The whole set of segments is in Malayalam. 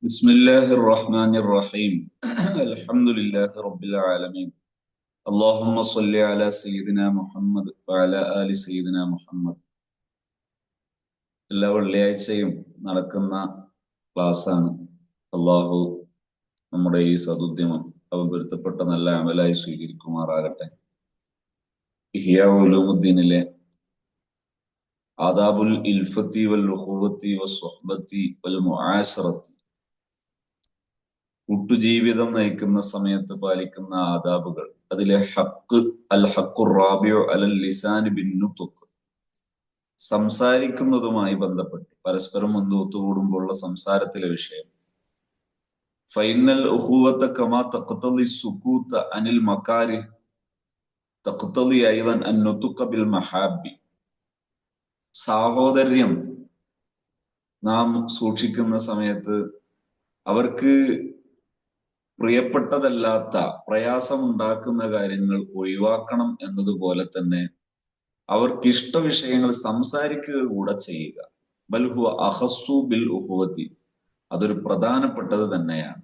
بسم الله الرحمن الرحيم الحمد لله رب العالمين اللهم صل على سيدنا محمد وعلى آل سيدنا محمد. എല്ലാ വെള്ളിയാഴ്ചയും നടക്കുന്ന ക്ലാസ്സാണ്. അള്ളാഹു നമ്മുടെ ഈ സതുദ്യമം അവൻ പൊരുത്തപ്പെട്ട നല്ല അമലായി സ്വീകരിക്കുമാറാകട്ടെ. ഇഹ്യാ ഉലൂമുദ്ദീനിലെ ആദാബുൽ ഇൽഫത്തി വൽ ഉഖുവത്തി വസ്സുഹ്ബത്തി വൽ മുആശറത്തി, കൂട്ടുജീവിതം നയിക്കുന്ന സമയത്ത് പാലിക്കുന്ന ആദാബുകൾ, അതിലെ ഹഖുർ റാബിഉ അലൽ ലിസാനി ബിന്നുതുഖ്, സംസാരിക്കുന്നതുമായി ബന്ധപ്പെട്ട് പരസ്പരം ഒന്ന് ഒത്തുകൂടുമ്പോഴുള്ള സംസാരത്തിലെ വിഷയം. ഫൈനൽ ഉഖുവത കമാ തഖ്തളി സുകൂത അനിൽ മകാരിഹ് തഖ്തളി അയ്ളൻ അൻ നുതുഖ ബിൽ മഹാബി. സാഹോദര്യം നാം സൂക്ഷിക്കുന്ന സമയത്ത് അവർക്ക് പ്രിയപ്പെട്ടതല്ലാത്ത പ്രയാസമുണ്ടാക്കുന്ന കാര്യങ്ങൾ ഒഴിവാക്കണം എന്നതുപോലെ തന്നെ അവർക്കിഷ്ട വിഷയങ്ങൾ സംസാരിക്കുക കൂടെ ചെയ്യുക. ബൽഹു അഹസ്സു ബിൽ ഉഹുവത്തി, അതൊരു പ്രധാനപ്പെട്ടത് തന്നെയാണ്.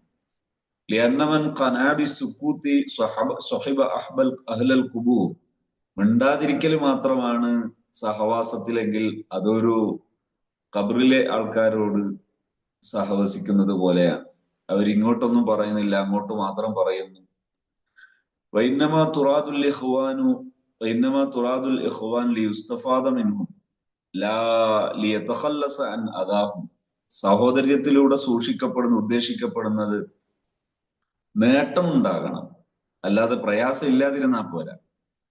ലിയന്നമൻ ഖനാബി സുക്കൂത്തി സ്വഹിബ അഹ്ബൽ അഹ്ലൽ ഖുബൂർ, മിണ്ടാതിരിക്കൽ മാത്രമാണ് സഹവാസത്തിലെങ്കിൽ അതൊരു ഖബറിലെ ആൾക്കാരോട് സഹവസിക്കുന്നത് പോലെയാണ്. അവരിങ്ങോട്ടൊന്നും പറയുന്നില്ല, അങ്ങോട്ട് മാത്രം പറയുന്നു. വൈന്നമാ തുറാദുൽ ഇഖ്വാനു വൈന്നമാ തുറാദുൽ ഇഖ്വാൻ ലിയുസ്തഫാദ മിൻഹും ലാ ലിയതഖല്ലസ അൻ അദാഹും. സഹോദര്യത്തിലൂടെ ഉദ്ദേശിക്കപ്പെടുന്നത് നേട്ടമുണ്ടാകണം, അല്ലാതെ പ്രയാസം ഇല്ലാതിരുന്നാൽ പോരാ.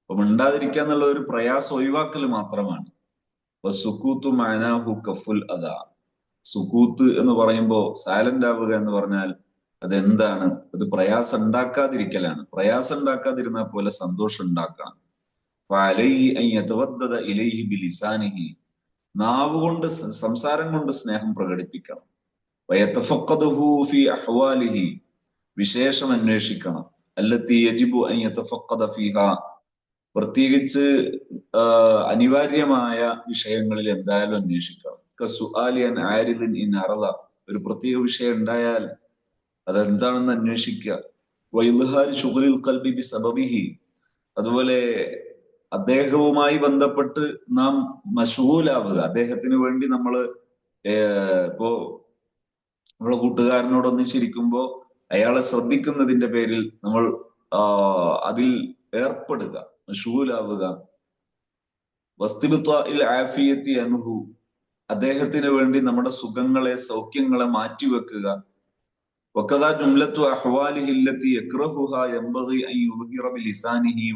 അപ്പൊ മിണ്ടാതിരിക്കുക എന്നുള്ള ഒരു പ്രയാസം ഒഴിവാക്കൽ മാത്രമാണ്. സുക്കൂത്തു മഅനാഹു കഫുൽ അദാ. സുക്കൂത്ത് എന്ന് പറയുമ്പോ സൈലന്റ് ആവുക എന്ന് പറഞ്ഞാൽ അതെന്താണ്? അത് പ്രയാസം ഉണ്ടാക്കാതിരിക്കലാണ്. പ്രയാസം ഉണ്ടാക്കാതിരുന്നാൽ പോലെ സന്തോഷം ഉണ്ടാക്കണം. ഫഅലൈഹി അൻ യതവദ്ദദ ഇലൈഹി ബിലിസാനിഹി, നാവ് കൊണ്ട് സംസാരം കൊണ്ട് സ്നേഹം പ്രകടിപ്പിക്കണം. വയതഫഖദഹു ഫി അഹ്വാലിഹി, വിശേഷം അന്വേഷിക്കണം. അല്ലത്തി യജിബു അൻ യതഫഖദ ഫീഹാ, പ്രത്യേകിച്ച് അനിവാര്യമായ വിഷയങ്ങളിൽ എന്തായാലും അന്വേഷിക്കണം. കസുആലി അൻ ആരിദിൻ ഇൻ അറള, ഒരു പ്രത്യേക വിഷയം ഉണ്ടായാൽ അതെന്താണെന്ന് അന്വേഷിക്കുക. വൈൽഹാരി ശുഗ്ലിൽ ഖൽബി ബിസബബിഹി, അതുപോലെ അദ്ദേഹവുമായി ബന്ധപ്പെട്ട് നാം മശ്ഗൂലാവുക. അദ്ദേഹത്തിന് വേണ്ടി നമ്മള് ഇപ്പോ നമ്മളെ കൂട്ടുകാരനോട് ഒന്നിച്ചിരിക്കുമ്പോ അയാളെ ശ്രദ്ധിക്കുന്നതിന്റെ പേരിൽ നമ്മൾ അതിൽ ഏർപ്പെടുക, മശ്ഗൂലാവുക. വസ്തിബിത്വാഇൽ ആഫിയത്തി അൻഹു, അദ്ദേഹത്തിന് വേണ്ടി നമ്മുടെ സുഖങ്ങളെ സൗഖ്യങ്ങളെ മാറ്റിവെക്കുക. വകദാ ജുംലത്തു അഹ്വാലിഹി അല്ലതി യക്റഹുഹാ യൻബഗി അൻ യുദ്ഹിറ ബിലിസാനിഹി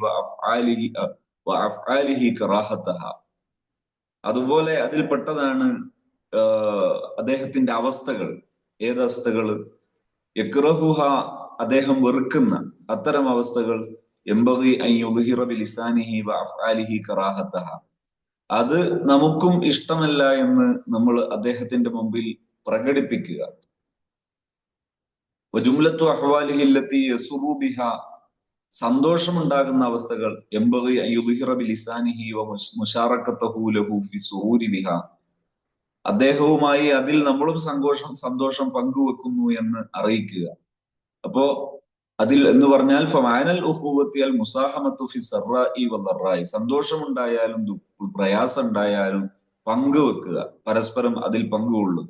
വഅഫ്ആലിഹി കറാഹതഹാ. അതുപോലെ അതിൽപ്പെട്ടതാണ് അദ്ദേഹത്തിന്റെ അവസ്ഥകൾ. ഏതവസ്ഥകൾ? യക്റഹുഹ, അദ്ദേഹം വെറുക്കുന്ന അത്തരം അവസ്ഥകൾ. യൻബഗി അൻ യുദ്ഹിറ ബിലിസാനിഹി വഅഫ്ആലിഹി കറാഹതഹാ, അത് നമുക്കും ഇഷ്ടമല്ല എന്ന് നമ്മൾ അദ്ദേഹത്തിന്റെ മുമ്പിൽ പ്രകടിപ്പിക്കുക. വജുംലത്തു അഹ്വാലിഹി അല്ലതി യസുറു ബിഹാ, സന്തോഷമുണ്ടാകുന്ന അവസ്ഥകൾ. യൻബഗി അൻ യുദ്ഹിറ ബിലിസാനിഹി വമുശാറകതഹു ലഹു ഫി സുറൂരി ബിഹാ, അദ്ദേഹവുമായി അതിൽ നമ്മളും സന്തോഷം പങ്കുവെക്കുന്നു എന്ന് അറിയിക്കുക. അപ്പോ അതിൽ എന്ന് പറഞ്ഞാൽ ഫമാനൽ ഉഖുവത്തി അൽ മുസാഹമത്തു ഫി സർറാഇ വദർറാഇ, സന്തോഷമുണ്ടായാലും പ്രയാസം ഉണ്ടായാലും പങ്കുവെക്കുക, പരസ്പരം അതിൽ പങ്കുകൊള്ളുക.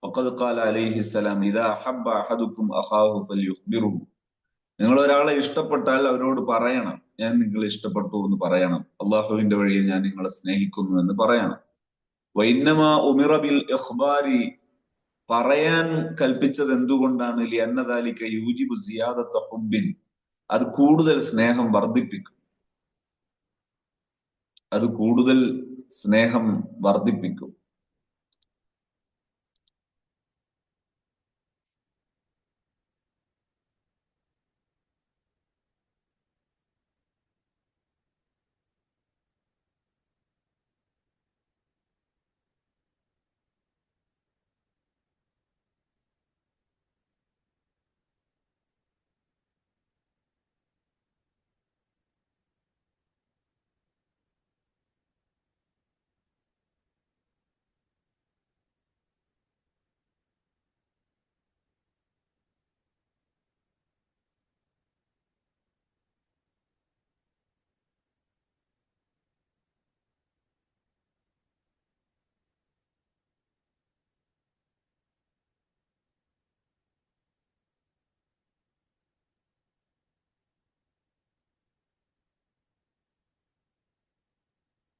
വഖദ് ഖാല അലൈഹിസ്സലാം ഇദാ അഹബ്ബ അഹദുക്കും അഖാഹു ഫൽയുഖ്ബിറുഹു, നിങ്ങൾ ഒരാളെ ഇഷ്ടപ്പെട്ടാൽ അവരോട് പറയണം, ഞാൻ നിങ്ങളെ ഇഷ്ടപ്പെട്ടു എന്ന് പറയണം. അള്ളാഹുവിന്റെ വഴിയിൽ ഞാൻ നിങ്ങളെ സ്നേഹിക്കുന്നു എന്ന് പറയണം. വൈന്നമാ ഉമിറ ബിൽ ഇഖ്ബാരി, പറയാൻ കൽപ്പിച്ചത് എന്തുകൊണ്ടാണ്? ലിഅന്നദാലിക യൂജിബു സിയാദത ഹുബ്ബിൻ, അത് കൂടുതൽ സ്നേഹം വർദ്ധിപ്പിക്കും. അത് കൂടുതൽ സ്നേഹം വർദ്ധിപ്പിക്കും.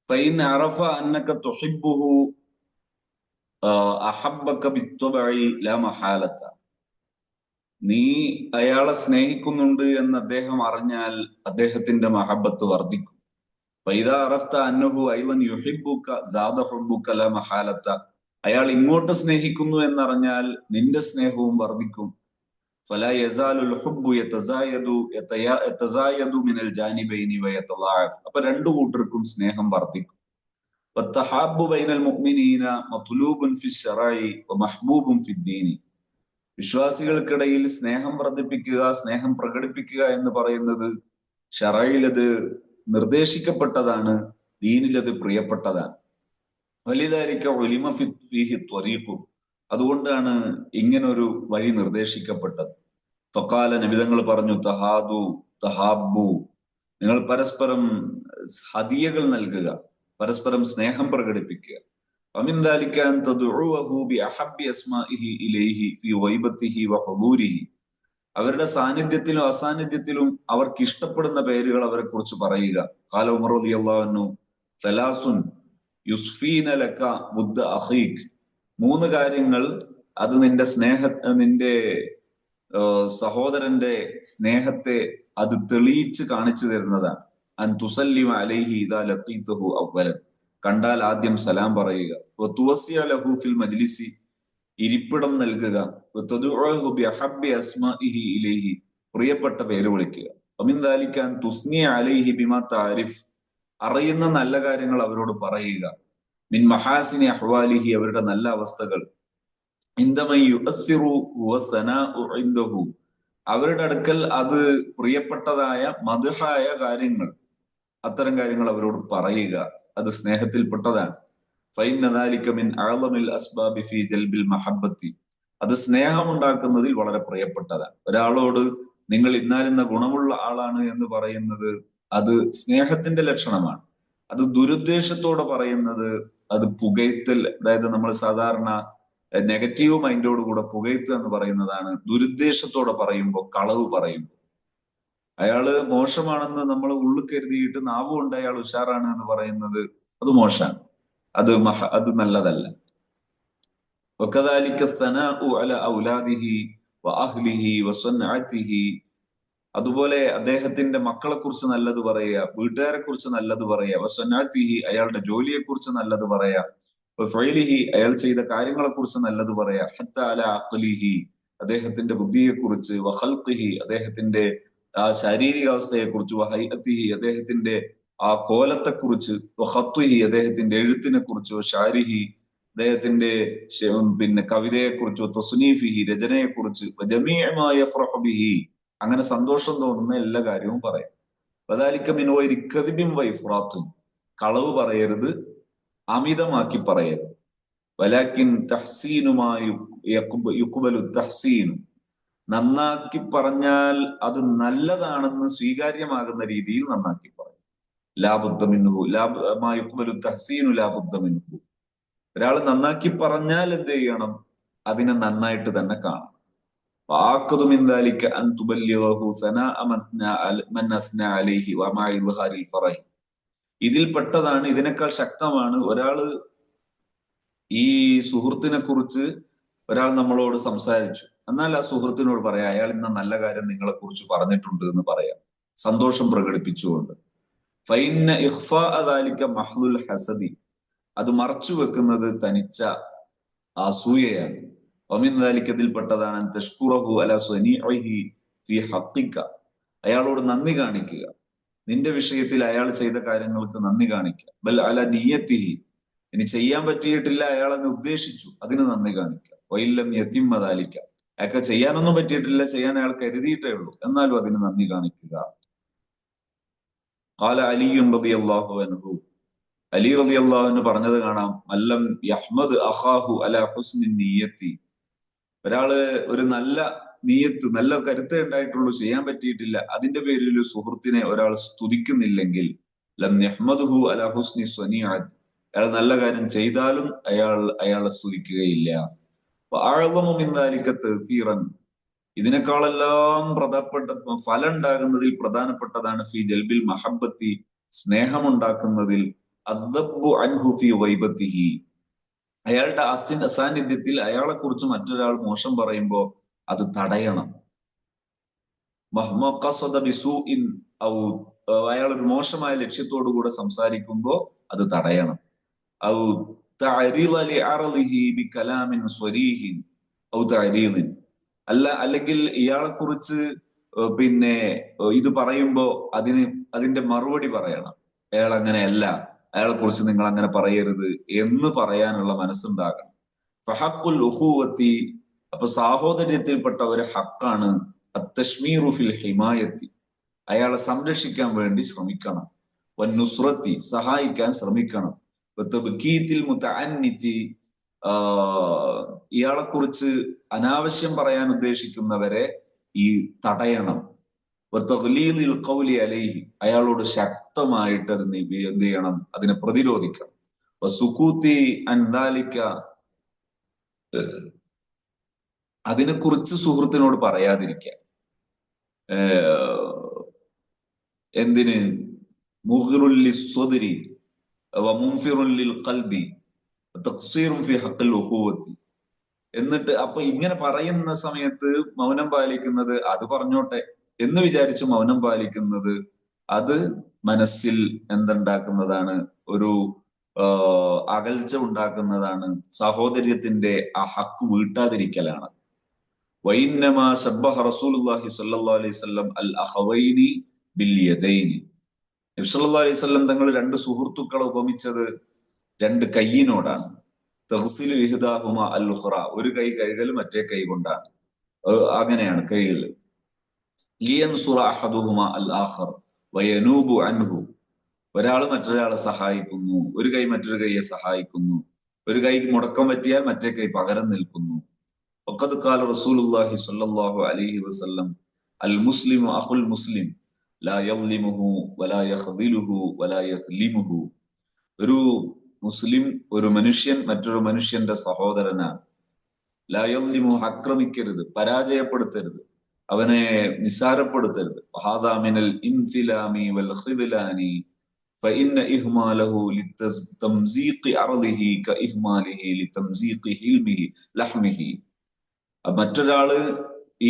ഫൈൻ അറഫ അന്നക തുഹിബ്ബുഹു അഹബ്ബക ബിത്വബഇ ലാ മഹാലത. നീ അയാളെ സ്നേഹിക്കുന്നുണ്ട് എന്ന് അദ്ദേഹം അറിഞ്ഞാൽ അദ്ദേഹത്തിന്റെ മഹബത്ത് വർദ്ധിക്കും. ഫൈദാ അറഫ്ത അന്നഹു അയ്ളൻ യുഹിബ്ബുക സാദ ഹുബ്ബുക ലാ മഹാലത. അയാൾ ഇങ്ങോട്ട് സ്നേഹിക്കുന്നു എന്നറിഞ്ഞാൽ നിന്റെ സ്നേഹവും വർദ്ധിക്കും. ഫലാ യസാലുൽ ഹുബ്ബു യതസായദു മിനൽ ജാനിബൈനി വയതളാഅഫ്. അപ്പൊ രണ്ടു കൂട്ടർക്കും സ്നേഹം വർദ്ധിക്കും. വത്തഹാബ്ബു ബൈനൽ മുഅ്മിനീന മത്ലൂബുൻ ഫിശ്ശറഇ വമഹ്ബൂബുൻ ഫിദ്ദീനി. വിശ്വാസികൾക്കിടയിൽ സ്നേഹം വർദ്ധിപ്പിക്കുക, സ്നേഹം പ്രകടിപ്പിക്കുക എന്ന് പറയുന്നത് ശറഇലത് നിർദ്ദേശിക്കപ്പെട്ടതാണ്, ദീനിലത് പ്രിയപ്പെട്ടതാണ്. വലിദാലിക ഉലിമ ഫീഹി ത്വരീഖു. അതുകൊണ്ടാണ് ഇങ്ങനൊരു വഴി നിർദ്ദേശിക്കപ്പെട്ടത്. ഫഖാല, നബിതങ്ങൾ പറഞ്ഞു, തഹാദു തഹാബു, നിങ്ങൾ പരസ്പരം ഹദിയകൾ നൽകുക, പരസ്പരം സ്നേഹം പ്രകടിപ്പിക്കുക. വമിൻ ദാലിക അൻ തദ്ഉഹു ബിഅഹബ്ബി അസ്മാഇഹി ഇലൈഹി ഫീ ഗൈബത്തിഹി വഹുദൂരിഹി. അവരുടെ സാന്നിധ്യത്തിലും അസാന്നിധ്യത്തിലും അവർക്ക് ഇഷ്ടപ്പെടുന്ന പേരുകൾ അവരെ കുറിച്ച് പറയുക. ഖാല ഉമർ റളിയല്ലാഹു അൻഹു, സലാസുൻ യുസ്ഫീന ലക വുദ്ദ അഖീക്. മൂന്ന് കാര്യങ്ങൾ അത് നിന്റെ സഹോദരന്റെ സ്നേഹത്തെ അത് തെളിയിച്ച് കാണിച്ചു തരുന്നതാണ്. അൻ തുസല്ലിമ അലൈഹി ഇദാ ലഖീതഹു അവ്വലൻ. കണ്ടാൽ ആദ്യം സലാം പറയുക. വതുവസ്സിയ ലഹു ഫിൽ മജ്ലിസി. ഇരിപ്പിടം നൽകുക. വതദഉഹു ബിഅഹബ്ബി അസ്മാഇഹി ഇലൈഹി. പ്രിയപ്പെട്ട പേര് വിളിക്കുക. വമിൻ ദാലിക അൻ തുസ്നി അലൈഹി ബിമാ തഅരിഫ്. അറിയുന്ന നല്ല കാര്യങ്ങൾ അവരോട് പറയുക. മിൻ മഹാസിനി അഹ്വാലിഹി. അവരുടെ നല്ല അവസ്ഥകൾ. ഇൻദമൻ യുഅസ്സിറു ഹുവ സനാഉ ഇൻദഹു. അവരുടെ അടുക്കൽ അത് പ്രിയപ്പെട്ടതായ മദ്ഹായ കാര്യങ്ങൾ, അത്തരം കാര്യങ്ങൾ അവരോട് പറയുക. അത് സ്നേഹത്തിൽപ്പെട്ടതാണ്. ഫഇന്ന ദാലിക മിൻ അഅ്ളമിൽ അസ്ബാബി ഫീ ജൽബിൽ മഹബ്ബത്തി. അത് സ്നേഹം ഉണ്ടാക്കുന്നതിൽ വളരെ പ്രിയപ്പെട്ടതാണ്. ഒരാളോട് നിങ്ങൾ ഇന്നാലിന്ന ഗുണമുള്ള ആളാണ് എന്ന് പറയുന്നത് അത് സ്നേഹത്തിന്റെ ലക്ഷണമാണ്. അത് ദുരുദ്ദേശത്തോടെ പറയുന്നത് അത് പുകഴ്ത്തൽ, അതായത് നമ്മൾ സാധാരണ നെഗറ്റീവ് മൈൻഡോട് കൂടെ പുകഴ്ത്തുക എന്ന് പറയുന്നതാണ്. ദുരുദ്ദേശത്തോടെ പറയുമ്പോൾ, കളവ് പറയുമ്പോൾ, അയാള് മോശമാണെന്ന് നമ്മൾ ഉള്ളിൽ കരുതിയിട്ട് നാവ് കൊണ്ട് അയാൾ ഉഷാറാണ് എന്ന് പറയുന്നത് അത് മോശമാണ്, അത് നല്ലതല്ല. വകദാലിക സനാഉ അലാ ഔലാദിഹി വഅഹ്ലിഹി വസനഅതിഹി. അതുപോലെ അദ്ദേഹത്തിന്റെ മക്കളെ കുറിച്ച് നല്ലത് പറയുക, വീട്ടുകാരെ കുറിച്ച് നല്ലത് പറയുക. വസനഅതിഹി, അയാളുടെ ജോലിയെ കുറിച്ച് നല്ലത് പറയാ. വഫഇലിഹി, അയാൾ ചെയ്ത കാര്യങ്ങളെ കുറിച്ച് നല്ലത് പറയാ. ഹത്ത അലാ അഖ്ലിഹി, അദ്ദേഹത്തിന്റെ ബുദ്ധിയെ കുറിച്ച്. വഖൽഖിഹി, അദ്ദേഹത്തിന്റെ ആ ശാരീരികാവസ്ഥയെ കുറിച്ച്. വഹൈഅതിഹി, അദ്ദേഹത്തിന്റെ ആ കോലത്തെ കുറിച്ച്. വഖത്വിഹി, അദ്ദേഹത്തിന്റെ എഴുത്തിനെ കുറിച്ച്. ഷാരിഹി, അദ്ദേഹത്തിന്റെ പിന്നെ കവിതയെ കുറിച്ച്. തസ്നീഫിഹി, രചനയെ കുറിച്ച്. ജമീഅ മാ യഫ്റഹു ബിഹി, അങ്ങനെ സന്തോഷം തോന്നുന്ന എല്ലാ കാര്യവും പറയാം. വദാലിക മിൻ ഗൈരി കദിബിൻ വഇഫ്റാത്തുൻ, കളവ് പറയരുത്, അമിതമാക്കി പറയരുത്. വലാകിൻ തഹ്സീനു മാ യുഖ്ബലു തഹ്സീനു, നന്നാക്കി പറഞ്ഞാൽ അത് നല്ലതാണെന്ന് സ്വീകാര്യമാകുന്ന രീതിയിൽ നന്നാക്കി പറയും. ലാബുദ്ദ മിൻഹു മാ യുഖ്ബലു തഹ്സീനു ലാബുദ്ദ മിൻഹു. ഒരാൾ നന്നാക്കി പറഞ്ഞാൽ എന്ത് ചെയ്യണം? അതിനെ നന്നായിട്ട് തന്നെ കാണണം. വആഖദു മിൻ ദാലിക അൻ തുബല്ലിഗഹു സനാഅ മൻ അസ്നാ അലൈഹി വമാ ഇദ്ഹാരിൽ ഫറഹ്. ഇതിൽപ്പെട്ടതാണ്, ഇതിനേക്കാൾ ശക്തമാണ്, ഒരാള് ഈ സുഹൃത്തിനെ കുറിച്ച് ഒരാൾ നമ്മളോട് സംസാരിച്ചു, എന്നാൽ ആ സുഹൃത്തിനോട് പറയാം, അയാൾ ഇന്ന നല്ല കാര്യം നിങ്ങളെ കുറിച്ച് പറഞ്ഞിട്ടുണ്ട് എന്ന് പറയാം, സന്തോഷം പ്രകടിപ്പിച്ചുകൊണ്ട്. ഫൈന്ന ഇഖ്ഫാഅ ദാലിക മഹ്ലുൽ ഹസദി, അത് മറച്ചു വെക്കുന്നത് തനിച്ച അസൂയയാണ്. വമിൻ ദാലിക, ഇതിൽപ്പെട്ടതാണ് തഷ്കുറഹു അലാ സ്വനീഇഹി ഫീ ഹഖിക, അയാളോട് നന്ദി കാണിക്കുക, നിന്റെ വിഷയത്തിൽ അയാൾ ചെയ്ത കാര്യങ്ങൾക്ക് നന്ദി കാണിക്കുക. ബൽ അല നിയത്തിഹി, ഇനി ചെയ്യാൻ പറ്റിയിട്ടില്ല, അയാൾ അതിനെ ഉദ്ദേശിച്ചു, അതിന് നന്ദി കാണിക്കുക. വൈലം യതിമ്മ ദാലിക, അയാൾക്ക് ചെയ്യാനൊന്നും പറ്റിയിട്ടില്ല, ചെയ്യാൻ അയാൾ കരുതിയിട്ടേ ഉള്ളൂ, എന്നാലും അതിന് നന്ദി കാണിക്കുക. ഖാല അലി റളിയല്ലാഹു അൻഹു, അലി റളിയല്ലാഹു അൻഹു പറഞ്ഞത് കാണാം, മല്ലം യഹ്മദ് അഖാഹു അലാ ഹുസ്നി നിയ്യത്തി, ഒരാള് ഒരു നല്ല നീയത്ത്, നല്ല കരുത്തേ ഉണ്ടായിട്ടുള്ളൂ, ചെയ്യാൻ പറ്റിയിട്ടില്ല, അതിന്റെ പേരിൽ സുഹൃത്തിനെ ഒരാൾ സ്തുതിക്കുന്നില്ലെങ്കിൽ, ലം യഹ്മദുഹു അലാ ഹുസ്നി സ്വനീഅത്ത്, അയാൾ നല്ല കാര്യം ചെയ്താലും അയാളെ സ്തുതിക്കുകയില്ല. വഅഅ്ളമു മിൻ ദാലിക തഅ്സീറൻ, ഇതിനേക്കാളെല്ലാം ഫലം ഉണ്ടാകുന്നതിൽ പ്രധാനപ്പെട്ടതാണ് ഫീ ജൽബിൽ മഹബ്ബത്തി, സ്നേഹമുണ്ടാക്കുന്നതിൽ. അദ്ദബ്ബു അൻഹു ഫീ ഗൈബത്തിഹി, അയാളുടെ അസാന്നിധ്യത്തിൽ അയാളെ കുറിച്ച് മറ്റൊരാൾ മോശം പറയുമ്പോ അത് തടയണം. അയാൾ ഒരു മോശമായ ലക്ഷ്യത്തോടു കൂടെ സംസാരിക്കുമ്പോ അത് തടയണം. അല്ലെങ്കിൽ ഇയാളെ കുറിച്ച് പിന്നെ ഇത് പറയുമ്പോ അതിന്റെ മറുപടി പറയണം. അയാൾ അങ്ങനെയല്ല, അയാളെ കുറിച്ച് നിങ്ങൾ അങ്ങനെ പറയരുത് എന്ന് പറയാനുള്ള മനസ്സുണ്ടാകണം. ഫഹഖുൽ ഉഖൂവത്തി, അപ്പൊ സാഹോദര്യത്തിൽപ്പെട്ട ഒരു ഹക്കാണ് അത്തശ്മീറു ഫിൽ ഹിമായത്തി, അയാളെ സംരക്ഷിക്കാൻ വേണ്ടി ശ്രമിക്കണം. വന്നുസ്രത്തി, സഹായിക്കാൻ ശ്രമിക്കണം. വതബ്കീത്തിൽ മുതഅന്നിതി, ഇയാളെ കുറിച്ച് അനാവശ്യം പറയാൻ ഉദ്ദേശിക്കുന്നവരെ ഈ തടയണം. വതഗ്ലീലിൽ ഖൗലി അലൈഹി, അയാളോട് ശക്തമായിട്ട് അതിനെ എന്ത് ചെയ്യണം, അതിനെ പ്രതിരോധിക്കണം. വസുകൂതി അൻ ദാലിക, അതിനെക്കുറിച്ച് സുഹൃത്തിനോട് പറയാതിരിക്കുക. എന്തിന്? മുഗ്റുൽ ലിസ്സദ്രി വമുൻഫിറുൽ ലിൽ ഖൽബി തഖ്സീറുൻ ഫി ഹഖ്ൽ ഉഖുവത്തി. എന്നിട്ട് അപ്പൊ ഇങ്ങനെ പറയുന്ന സമയത്ത് മൗനം പാലിക്കുന്നത്, അത് പറഞ്ഞോട്ടെ എന്ന് വിചാരിച്ച് മൗനം പാലിക്കുന്നത്, അത് മനസ്സിൽ എന്തുണ്ടാക്കുന്നതാണ്? ഒരു അകൽച്ച ഉണ്ടാക്കുന്നതാണ്. സഹോദര്യത്തിന്റെ ആ ഹക്ക് വീട്ടാതിരിക്കലാണ്. വഇന്നമാ ശബ്ബഹ റസൂലുള്ളാഹി സ്വല്ലല്ലാഹു അലൈഹി വസല്ലം അൽ അഖവൈനി ബിൽ യദൈനി, നബി സല്ലല്ലാഹു അലൈഹി വസല്ലം തങ്ങൾ രണ്ട് സുഹൃത്തുക്കളെ ഉപമിച്ചത് രണ്ട് കൈയിനോടാണ്. തഗ്സിലു ഇഹ്ദാഹുമാ അൽ ഉഖ്റ, ഒരു കൈ കഴുകൽ മറ്റേ കൈ കൊണ്ടാണ്, അങ്ങനെയാണ് കഴുകൽ. ലിയൻസുറ അഹദുഹുമാ അൽ ആഖർ വയനൂബു അൻഹു, ഒരാൾ മറ്റൊരാളെ സഹായിക്കുന്നു, ഒരു കൈ മറ്റൊരു കൈയെ സഹായിക്കുന്നു. ഒരു കൈക്ക് മുടക്കം പറ്റിയാൽ മറ്റേ കൈ പകരം നിൽക്കുന്നു. വഖദ് ഖാല റസൂലുള്ളാഹി സ്വല്ലല്ലാഹു അലൈഹി വസല്ലം അൽ മുസ്ലിമു അഖുൽ മുസ്ലിം ലാ യദ്ലിമുഹു വലാ യഖ്ദിലുഹു വലാ യദ്ലിമുഹു. ഒരു മുസ്ലിം, ഒരു മനുഷ്യൻ മറ്റൊരു മനുഷ്യന്റെ സഹോദരനാണ്. ലാ യദ്ലിമുഹു, ആക്രമിക്കരുത്, പരാജയപ്പെടുത്തരുത്, അവനെ നിസാരപ്പെടുത്തരുത്. വഹാദാ മിനൽ ഇൻഫിലാമി വൽ ഖിദ്ലാനി ഫഇന്ന ഇഹ്മാലഹു ലിതംസീഖി അർദിഹി കഇഹ്മാലിഹി ലിതംസീഖി ഹിൽമിഹി ലഹ്മിഹി. മറ്റൊരാള്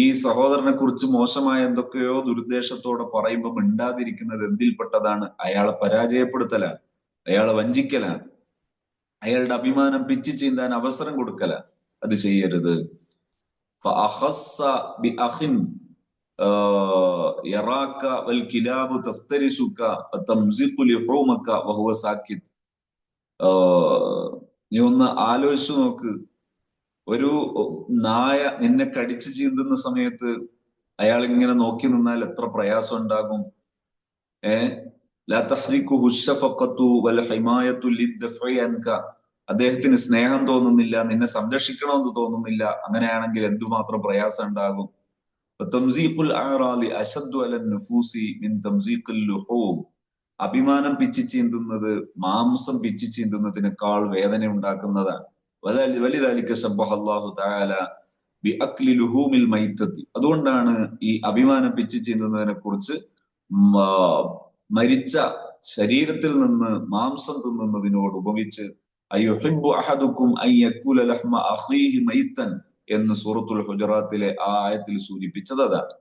ഈ സഹോദരനെ കുറിച്ച് മോശമായ എന്തൊക്കെയോ ദുരുദ്ദേശത്തോടെ പറയുമ്പോൾ മിണ്ടാതിരിക്കുന്നത് എന്തിൽപ്പെട്ടതാണ്? അയാളെ പരാജയപ്പെടുത്തലാണ്, അയാളെ വഞ്ചിക്കലാണ്, അയാളുടെ അഭിമാനം പിച്ചു ചീന്താൻ അവസരം കൊടുക്കലാണ്. അത് ചെയ്യരുത്. ഫഅഖസ്സ ബിഅഖിൻ യറാക വൽ കിലാബു തഫ്തരിസുക വതംസിഖു ലിഹൂമക വഹുവ സാകിത്. നീ ഒന്ന് ആലോചിച്ചു നോക്ക്, ഒരു നായ നിന്നെ കടിച്ചു ചീന്തുന്ന സമയത്ത് അയാൾ ഇങ്ങനെ നോക്കി നിന്നാൽ എത്ര പ്രയാസം ഉണ്ടാകും. ലാ തഹ്രികുഹു ശഫഖതു വൽ ഹിമായതു ലിദ്ദഫഇ അൻക, അദ്ദേഹത്തിന് സ്നേഹം തോന്നുന്നില്ല, നിന്നെ സംരക്ഷിക്കണമെന്ന് തോന്നുന്നില്ല. അങ്ങനെയാണെങ്കിൽ എന്തുമാത്രം പ്രയാസം ഉണ്ടാകും. തംസീഖുൽ അഅറാദി അശദ്ദു അലൻ നുഫൂസി മിൻ തംസീഖിൽ ലുഹൂം, അഭിമാനം പിച്ചി ചീന്തുന്നത് മാംസം പിച്ചി ചീന്തുന്നതിനേക്കാൾ വേദന ഉണ്ടാക്കുന്നതാണ്. വലിദാലിക ശബ്ബഹ അല്ലാഹു തആല ബിഅക്ലി ലുഹൂമിൽ മൈത്തത്തി, അതുകൊണ്ടാണ് ഈ അഭിമാനം പിച്ചി ചീന്തുന്നതിനെ കുറിച്ച് മരിച്ച ശരീരത്തിൽ നിന്ന് മാംസം തിന്നുന്നതിനോട് ഉപമിച്ച് അയ്യുഹിബ്ബു അഹദുക്കും അൻ യഅകുല ലഹ്മ അഖീഹി മൈത്തൻ എന്ന് സൂറത്തുൽ ഹുജറാത്തിലെ ആ ആയത്തിൽ സൂചിപ്പിച്ചത് അതാണ്.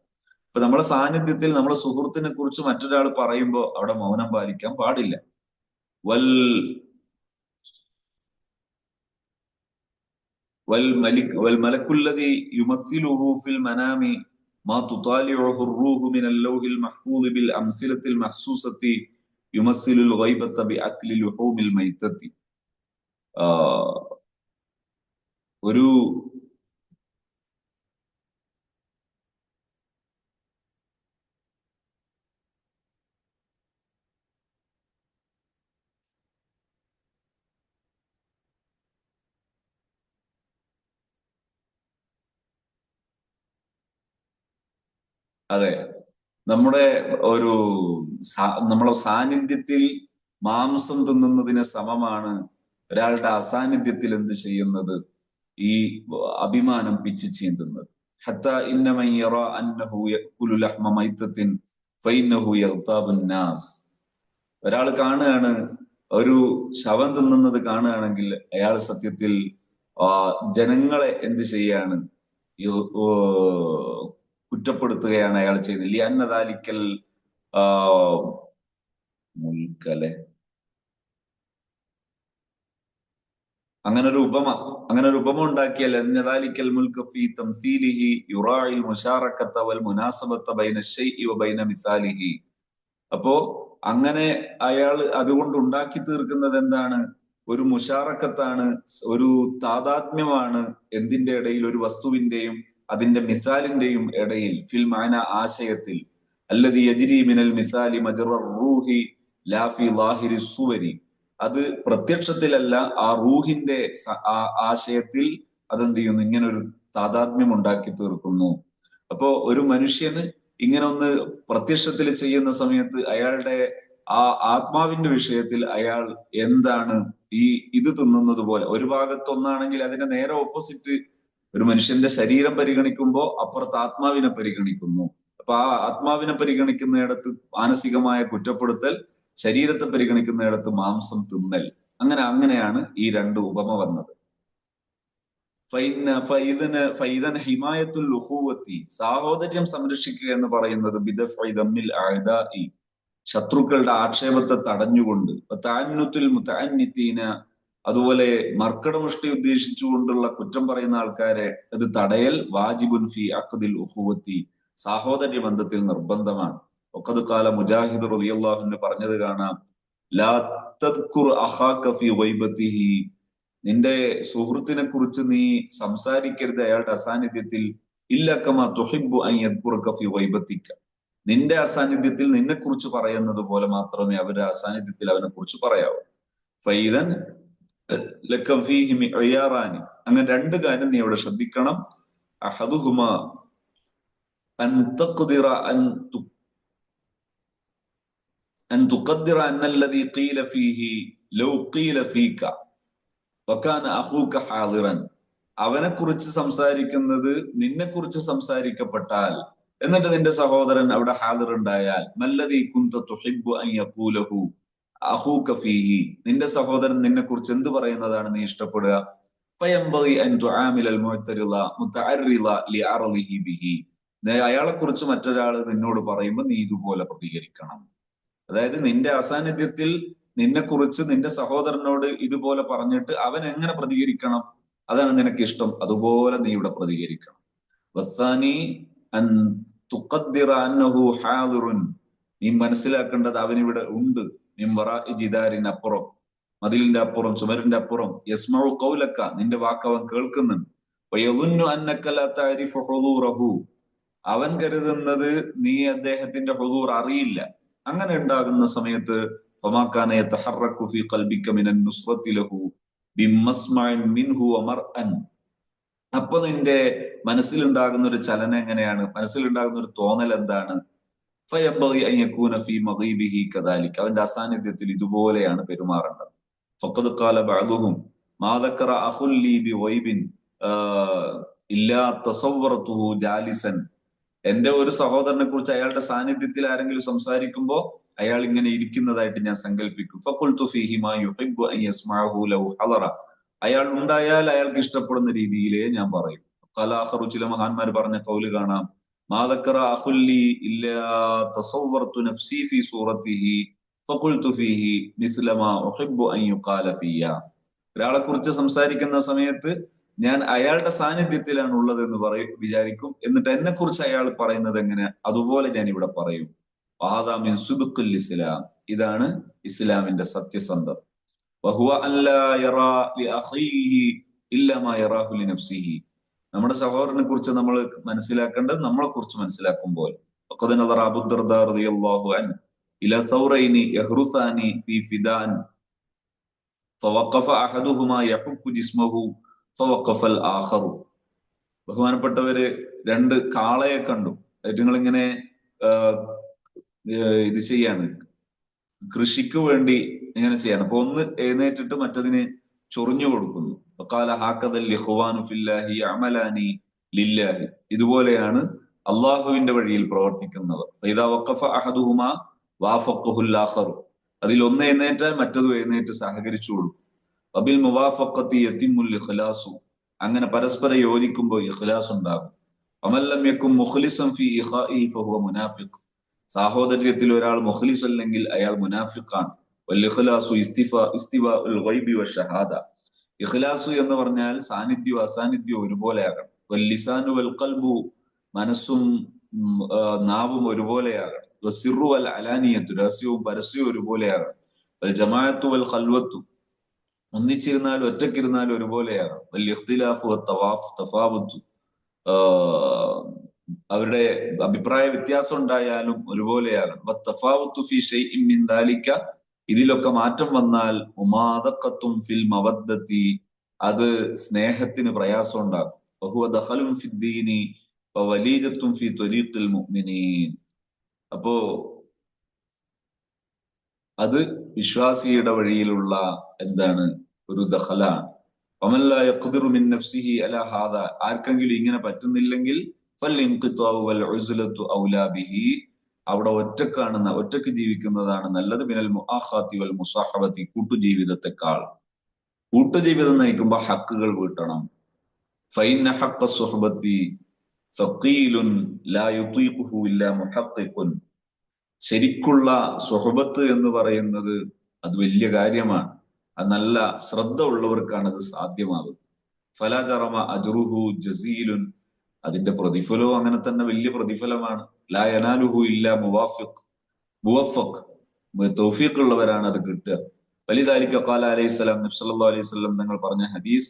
ഇപ്പൊ നമ്മുടെ സാന്നിധ്യത്തിൽ നമ്മുടെ സുഹൃത്തിനെ കുറിച്ച് മറ്റൊരാൾ പറയുമ്പോൾ അവിടെ മൗനം പാലിക്കാൻ പാടില്ല. വൽമലക്കുല്ലദീ യുമസ്സിലുഹു ഫിൽ മനാമി മാ തുതാലിഉഹു الروح من اللوح المحفوظ بالأمثلة المحسوسة يمثل الغيبة بأكل لحوم الميتة. ഒരു അതെ, നമ്മുടെ ഒരു നമ്മളെ സാന്നിധ്യത്തിൽ മാംസം തിന്നുന്നതിന് സമമാണ് ഒരാളുടെ അസാന്നിധ്യത്തിൽ എന്ത് ചെയ്യുന്നത്? ഈ അഭിമാനം പിച്ചു ചീന്തുന്നത്. ഹത്താ ഇന്ന മൻ യറാ അന്നഹു യഅകുലു ലഹ്മ മൈത്തത്തിൻ ഫഇന്നഹു യഗ്താബുൻ നാസ്. ഒരാൾ കാണുകയാണ് ഒരു ശവം തിന്നുന്നത് കാണുകയാണെങ്കിൽ അയാൾ സത്യത്തിൽ ജനങ്ങളെ എന്ത് ചെയ്യാണ്, കുറ്റപ്പെടുത്തുകയാണ് അയാൾ ചെയ്യുന്നത്. ലിയന്നദാലിക്കൽ മുൽക്കലെ അങ്ങനെ ഒരു ഉപമ ഉണ്ടാക്കിയാൽ അന്നദാലിക്കൽ മുൽക ഫീ തംസീലിഹി യുറാഇൽ മുശാറകത വൽ മുനാസബത ബൈന ശൈഇ വ ബൈന മിസാലിഹി. അപ്പോ അങ്ങനെ അയാൾ അതുകൊണ്ട് ഉണ്ടാക്കി തീർക്കുന്നത് എന്താണ്? ഒരു മുശാറക്കത്താണ്, ഒരു താദാത്മ്യമാണ്. എന്തിന്റെ ഇടയിൽ? ഒരു വസ്തുവിന്റെയും അതിന്റെ മിസാലിന്റെയും ഇടയിൽ. ഫിൽ മാന, ആശയത്തിൽ. അല്ലദി യജ്രി മിനൽ മിസാലി മജ്റ റൂഹി ലാ ഫി ളാഹിരി സുവരി. അത് പ്രത്യക്ഷത്തിലല്ല, ആ റൂഹിന്റെ ആശയത്തിൽ അതെന്ത് ചെയ്യുന്നു? ഇങ്ങനെ ഒരു താദാത്മ്യം ഉണ്ടാക്കി തീർക്കുന്നു. അപ്പോ ഒരു മനുഷ്യന് ഇങ്ങനെ ഒന്ന് പ്രത്യക്ഷത്തിൽ ചെയ്യുന്ന സമയത്ത് അയാളുടെ ആ ആത്മാവിന്റെ വിഷയത്തിൽ അയാൾ എന്താണ് ഇത് തിന്നുന്നത് പോലെ. ഒരു ഭാഗത്ത് ഒന്നാണെങ്കിൽ അതിന്റെ നേരെ ഓപ്പോസിറ്റ് ഒരു മനുഷ്യന്റെ ശരീരം പരിഗണിക്കുമ്പോൾ അപ്പുറത്ത് ആത്മാവിനെ പരിഗണിക്കുന്നു. അപ്പൊ ആ ആത്മാവിനെ പരിഗണിക്കുന്നിടത്ത് മാനസികമായ കുറ്റപ്പെടുത്തൽ, ശരീരത്തെ പരിഗണിക്കുന്നിടത്ത് മാംസം തിന്നൽ. അങ്ങനെയാണ് ഈ രണ്ട് ഉപമ വന്നത്. ഹിമായത്തുൽ ഉഖുവത്തി, സാഹോദര്യം സംരക്ഷിക്കുക എന്ന് പറയുന്നത് ബിദഫഇ ദമ്മിൽ അഅദാഇ, ശത്രുക്കളുടെ ആക്ഷേപത്തെ തടഞ്ഞുകൊണ്ട്, തഅന്നുത്തുൽ മുതഅന്നിതീന, അതുപോലെ മർക്കടമുഷ്ടി ഉദ്ദേശിച്ചുകൊണ്ടുള്ള കുറ്റം പറയുന്ന ആൾക്കാരെ അത് തടയൽ വാജിബുൻ ഫി അഖ്ദിൽ ഉഖുവത്തി, സാഹോദര്യ ബന്ധത്തിൽ നിർബന്ധമാണ്. വഖദ് ഖാല മുജാഹിദ് റളിയല്ലാഹു അൻഹു പറഞ്ഞത് കാണാം, ലാ തദ്കുർ അഖാക ഫി ഗൈബതിഹി, നിന്റെ സുഹൃത്തിനെ കുറിച്ച് നീ സംസാരിക്കരുത് അയാളുടെ അസാന്നിധ്യത്തിൽ. ഇല്ല കമാ തുഹിബ്ബു അൻ യദ്കുറക ഫി ഗൈബതിക, നിന്റെ അസാന്നിധ്യത്തിൽ നിന്നെ കുറിച്ച് പറയുന്നത് പോലെ മാത്രമേ അവരുടെ അസാന്നിധ്യത്തിൽ അവനെ കുറിച്ച് പറയാവൂ. ഫൈദൻ ലക ഫീഹി മിഅയാറാനി, അങ്ങനെ രണ്ട് കാര്യം നീ അവിടെ ശ്രദ്ധിക്കണം. അഹദുഹുമാ അൻ തഖ്ദിറ അൻ തുഖദ്ദിറ അന്നല്ലദീ ഖീല ഫീഹി ലൗ ഖീല ഫീക വകാന അഖൂക ഹാദിറൻ, അവനെ കുറിച്ച് സംസാരിക്കുന്നത് നിന്നെ കുറിച്ച് സംസാരിക്കപ്പെട്ടാൽ, എന്നിട്ട് നിന്റെ സഹോദരൻ അവിടെ ഹാദിർ ഉണ്ടായാൽ, മല്ലദീ കുന്ത തുഹിബ്ബു അൻ യഖൂലഹു അഖൂക ഫീഹി, നിന്റെ സഹോദരൻ നിന്നെ കുറിച്ച് എന്ത് പറയുന്നതാണ് നീ ഇഷ്ടപ്പെടുക. ഫയംബഗി അൻ തുആമിലൽ മുഅ്തരിള മുതഅർറിള ലിഅർളിഹി ബിഹി, അയാളെ കുറിച്ച് മറ്റൊരാൾ നിന്നോട് പറയുമ്പോൾ നീ ഇതുപോലെ പ്രതികരിക്കണം. അതായത് നിന്റെ അസാന്നിധ്യത്തിൽ നിന്നെ കുറിച്ച് നിന്റെ സഹോദരനോട് ഇതുപോലെ പറഞ്ഞിട്ട് അവൻ എങ്ങനെ പ്രതികരിക്കണം, അതാണ് നിനക്ക് ഇഷ്ടം, അതുപോലെ നീ ഇവിടെ പ്രതികരിക്കണം. വസ്സാനി അൻ തുഖദ്ദിറ അന്നഹു ഹാദിറുൻ, നീ മനസ്സിലാക്കേണ്ടത് അവനിവിടെ ഉണ്ട്. മിൻ വറാഇ ജിദാരിൻ, അപ്പുറം, മതിലിന്റെ അപ്പുറം, ചുമരിന്റെ അപ്പുറം. യസ്മഉ ഖൗലക, നിന്റെ വാക്ക് അവൻ കേൾക്കുന്നുണ്ട്. വയദുന്നു അന്നക ലാ തഅരിഫു ഹുദൂറഹു, അവൻ കരുതുന്നത് നീ അദ്ദേഹത്തിന്റെ ഹുദൂർ അറിയില്ല. അങ്ങനെ ഉണ്ടാകുന്ന സമയത്ത് ഫമാ കാന യതഹറക്കു ഫീ ഖൽബിക മിനൻ നുസ്റതി ലഹു ബിമസ്മഇൻ മിൻഹു വമർഅൻ, അപ്പൊ നിന്റെ മനസ്സിലുണ്ടാകുന്ന ഒരു ചലനം എങ്ങനെയാണ്, മനസ്സിലുണ്ടാകുന്ന ഒരു തോന്നൽ എന്താണ്? ഫയംബഗി അൻ യകൂന ഫീ മഗീബിഹി കദാലിക, അവന്റെ അസാന്നിധ്യത്തിൽ ഇതുപോലെയാണ് പെരുമാറേണ്ടത്. ഫഖദ് ഖാല ബഅദുഹും മാ ദക്കറ അഖുൽ ലീ ബിഗൈബിൻ ഇല്ലാ തസവ്വറതുഹു ജാലിസൻ, എന്റെ ഒരു സഹോദരനെ കുറിച്ച് അയാളുടെ സാന്നിധ്യത്തിൽ ആരെങ്കിലും സംസാരിക്കുമ്പോ അയാൾ ഇങ്ങനെ ഇരിക്കുന്നതായിട്ട് ഞാൻ സങ്കല്പിക്കും. ഫഖുൽതു ഫീഹി മാ യുഹിബ്ബു അൻ യസ്മഅഹു ലൗ ഹദറ, അയാൾ ഉണ്ടായാൽ അയാൾക്ക് ഇഷ്ടപ്പെടുന്ന രീതിയിലേ ഞാൻ പറയും. ഖലാഖറു, ചില മഹാന്മാർ പറഞ്ഞ കൗല് കാണാം, മാ ദക്കറ അഖുൽ ലീ ഇല്ലാ തസവ്വറതു നഫ്സി ഫീ സൂറത്തിഹി ഫഖുൽതു ഫീഹി മിസ്ല മാ ഉഹിബ്ബു അൻ യുഖാല ഫിയ, ഒരാളെ കുറിച്ച് സംസാരിക്കുന്ന സമയത്ത് ഞാൻ അയാളുടെ സാന്നിധ്യത്തിലാണ് ഉള്ളത് എന്ന് വിചാരിക്കും, എന്നിട്ട് എന്നെ കുറിച്ച് അയാൾ പറയുന്നത് എങ്ങനെ, അതുപോലെ ഞാൻ ഇവിടെ പറയും. വഹാദാ മിൻ സുദ്ഖിൽ ഇസ്ലാം, ഇതാണ് ഇസ്ലാമിന്റെ സത്യസന്ധത. വഹുവ അല്ലാ യറാ ലിഅഖീഹി ഇല്ലാ മാ യറാഹു ലിനഫ്സിഹി, നമ്മുടെ സഹോദരനെ കുറിച്ച് നമ്മൾ മനസ്സിലാക്കേണ്ടത് നമ്മളെ കുറിച്ച് മനസ്സിലാക്കുമ്പോൾ. വഖദ് നദറ അബൂ ദർദാ റളിയല്ലാഹു അൻഹു ഇലാ തൗറൈനി യഹ്റുസാനി ഫീ ഫിദാൻ ഫവഖഫ അഹദുഹുമാ യഹുക്കു ജിസ്മഹു ഫവഖഫൽ ആഖറു, ബഹുമാനപ്പെട്ടവര് രണ്ട് കാളയെ കണ്ടു. നിങ്ങളിങ്ങനെ ഇത് ചെയ്യാണ്, കൃഷിക്ക് വേണ്ടി ഇങ്ങനെ ചെയ്യാണ്. അപ്പൊ ഒന്ന് എഴുന്നേറ്റിട്ട് മറ്റതിന് ചൊറിഞ്ഞു കൊടുക്കുന്നു. വഖാല ഹാക്കദൽ ഇഖ്വാനു ഫില്ലാഹി യഅമലാനി ലില്ലാഹി, ഇതുപോലെയാണ് അള്ളാഹുവിന്റെ വഴിയിൽ പ്രവർത്തിക്കുന്നവർ. ഫൈദാ വഖഫ അഹദുഹുമാ വാഫഖഹുൽ ആഖറു, അതിൽ ഒന്ന് എഴുന്നേറ്റാൽ മറ്റതും എഴുന്നേറ്റ് സഹകരിച്ചു കൊടുക്കും. വബിൽ മുവാഫഖത്തി യതിമ്മുൽ ഇഖ്ലാസു, അങ്ങനെ പരസ്പരം യോജിക്കുമ്പോൾ ഇഖ്ലാസ് ഉണ്ടാകും. വമല്ലം യകും മുഖ്ലിസൻ ഫീ ഇഖാഇ ഫഹുവ മുനാഫിഖ്, സാഹോദര്യത്തിൽ ഒരാൾ മുഖ്ലിസ് അല്ലെങ്കിൽ അയാൾ മുനാഫിഖാണ്. വൽ ഇഖ്ലാസു ഇസ്തിവാഉൽ ഗൈബി വശഹാദ, ഇഖ്ലാസു എന്ന് പറഞ്ഞാൽ സാന്നിധ്യവും അസാന്നിധ്യവും ഒരുപോലെയാകണം. വൽ ലിസാനു വൽ ഖൽബു, മനസ്സും നാവും ഒരുപോലെയാകണം. വസിറു വൽ അലാനിയത്തു, രഹസ്യവും പരസ്യവും ഒരുപോലെയാകണം. വൽ ജമാഅത്തു വൽ ഖൽവത്തു, ഒന്നിച്ചിരുന്നാലും ഒറ്റക്കിരുന്നാലും ഒരുപോലെയാകണം. വൽ ഇഖ്തിലാഫു തഫാവുത്തു, അവരുടെ അഭിപ്രായ വ്യത്യാസം ഉണ്ടായാലും ഒരുപോലെയാകണം. വത്തഫാവുത്തു ഫീ ഷൈഇൻ മിൻ ദാലിക, ഇതിലൊക്കെ മാറ്റം വന്നാൽ ഉമാദഖത്തും ഫിൽ മവദ്ദതി, അത് സ്നേഹത്തിന് പ്രയാസം ഉണ്ടാകും. വഹുവ ദഖലുൻ ഫിദ്ദീനി വവലീദത്തുൻ ഫീ ത്വരീഖിൽ മുഅ്മിനീൻ, അപ്പോ അത് വിശ്വാസിയുടെ വഴിയിലുള്ള എന്താണ്, ഒരു ദഖലാണ്. വമൻ ലാ യഖ്ദിറു മിൻ നഫ്സിഹി അലാ ഹാദാ, ആർക്കെങ്കിലും ഇങ്ങനെ പറ്റുന്നില്ലെങ്കിൽ ഫൽഇൻഖിതാഉ വൽ ഉസ്ലത്തു ഔലാ ബിഹി, അവിടെ ഒറ്റക്ക് ജീവിക്കുന്നതാണ് നല്ലത്. മിനൽ മുആഖാതി വൽ മുസാഹബത്തി, കൂട്ടുജീവിതത്തെക്കാൾ. കൂട്ടുജീവിതം നയിക്കുമ്പോൾ ഹക്കുകൾ വീട്ടണം. ഫഇന്ന ഹഖ്ഖ സുഹ്ബത്തി സഖീലുൻ ലാ യുതീഖുഹു ഇല്ലാ മുഹഖ്ഖിഖുൻ, ശരിക്കുള്ള സുഹബത്ത് എന്ന് പറയുന്നത് അത് വലിയ കാര്യമാണ്. അത് നല്ല ശ്രദ്ധ ഉള്ളവർക്കാണ് അത് സാധ്യമാകുന്നത്. ഫലാ ജറമ അജ്റുഹു ജസീലുൻ, അതിന്റെ പ്രതിഫലവും അങ്ങനെ തന്നെ വലിയ പ്രതിഫലമാണ്. ലാ യനാലുഹു ഇല്ലാ മുവഫഖ്, തൗഫീഖ് ഉള്ളവരാണ് അത് കിട്ടുക. വലിദാലിക ഖാല അലൈഹിസ്സലാം, നബി സല്ലല്ലാഹു അലൈഹി വസല്ലം നിങ്ങൾ പറഞ്ഞ ഹദീസ്,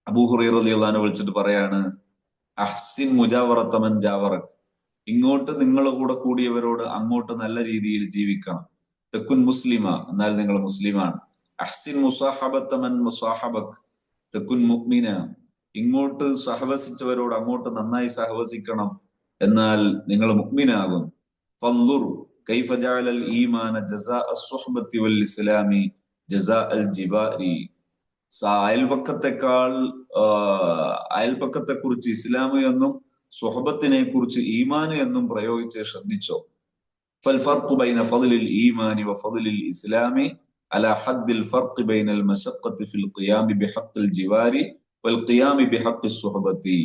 അബൂ ഹുറൈറ റളിയല്ലാഹു അൻഹു വിളിച്ചിട്ട് പറയാണ്, അഹ്സിൻ മുജാവറത മൻ ജാവറക്, ഇങ്ങോട്ട് നിങ്ങളുടെ കൂടെ കൂടിയവരോട് അങ്ങോട്ട് നല്ല രീതിയിൽ ജീവിക്കണം. തെക്കുൻ മുസ്ലിമ, എന്നാൽ നിങ്ങൾ മുസ്ലിമാണ്. അഹ്സിൻ മുസാഹബത മൻ മുസാഹബക് തെക്കുൻ മുഅ്മിന, ഇങ്ങോട്ട് സഹവസിച്ചവരോട് അങ്ങോട്ട് നന്നായി സഹവസിക്കണം, എന്നാൽ നിങ്ങൾ മുഅ്മിനാകും. ഫൻദുർ കൈഫ ജഅലൽ ഈമാന ജസാഅ അസ്സുഹ്ബത്തി വൽ ഇസ്ലാമി ജസാഅൽ ജിവാരി, അയൽപക്കത്തെ കുറിച്ച് ഇസ്ലാം എന്നും സുഹബത്തിനെ കുറിച്ച് ഈമാൻ എന്നും പ്രയോഗിച്ച് ശ്രദ്ധിച്ചോ. ഫൽഫർഖു ബൈന ഫദ്ലിൽ ഈമാനി വഫദ്ലിൽ ഇസ്ലാമി അലാ ഹദ്ദിൽ ഫർഖ് ബൈനൽ മശഖ്ഖത്തി ഫിൽ ഖിയാമി ബിഹഖ്ഖിൽ ജിവാരി വൽ ഖിയാമി ബിഹഖ്ഖി സുഹബത്തി,